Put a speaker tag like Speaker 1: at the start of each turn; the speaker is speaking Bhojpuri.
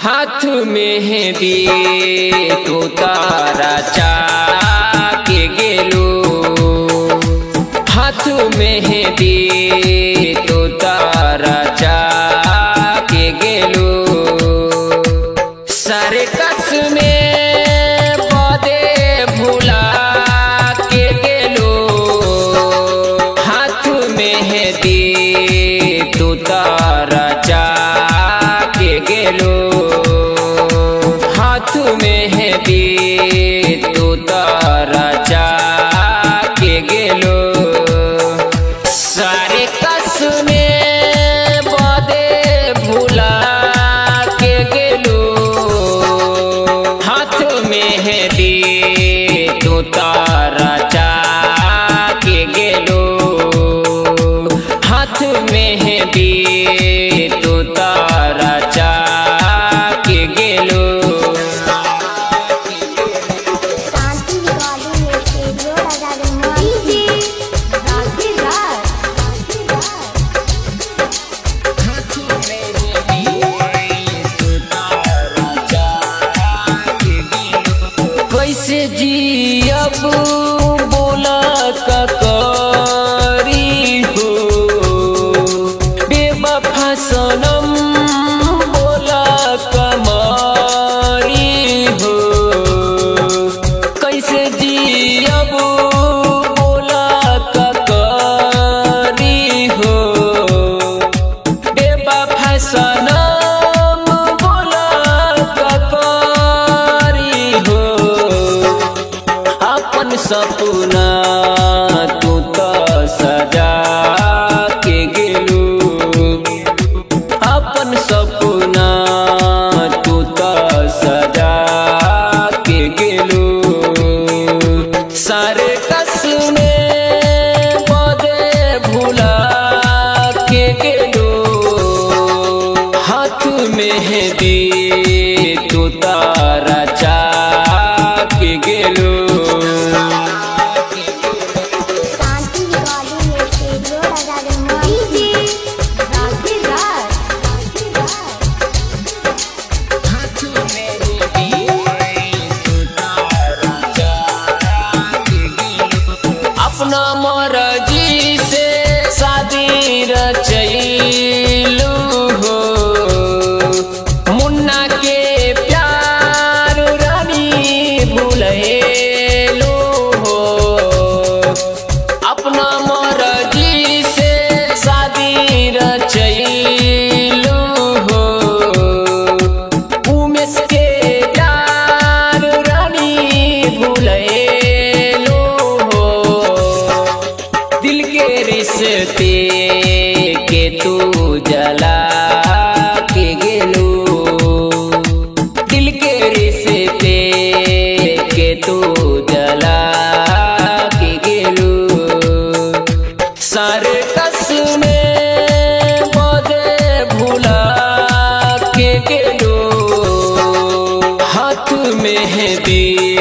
Speaker 1: हाथ मेहंदी तो तारा चाके गेलो, हाथ मेहंदी तो तारा चाके गेलो। सारे कसमे बदे भुला के गेलो, हाथ मेहंदी तो तारा चाके गेलो, हाथ मेहंदी तो तारा चाके गेलो। सारे कसमे बदे भुला के गेलो, हाथ मेहंदी तो तारा चाके गेलो, हाथ मेहंदी तो तारा चाके गेलो। कैसे जियब बोला का करी हो, बेवफा सनम बोला कमारी हो। कैसे जियब बोला का करी हो, बेवफा सनम बोला का करी हो। अपन सपना तू तो सजा के गेलू, अपन सपना तू तो सजा के गेलू। सारे कसमे बदे भुला के गेलू, हाथ मेहंदी तो तारा चाके गेलू। अपना मर्जी से शादी रचैलू हो, मुन्ना के प्यार रानी भूलैलू हो। अपना मर्जी से शादी रचैलू हो, उमेश के प्यार रानी भूलैलू हो। दिल के रिश्ते के तू जला के गेलू, दिल के रिश्ते के तू जला के गेलू। सारे कसमे बदे भुला के गेलू, हाथ मेहंदी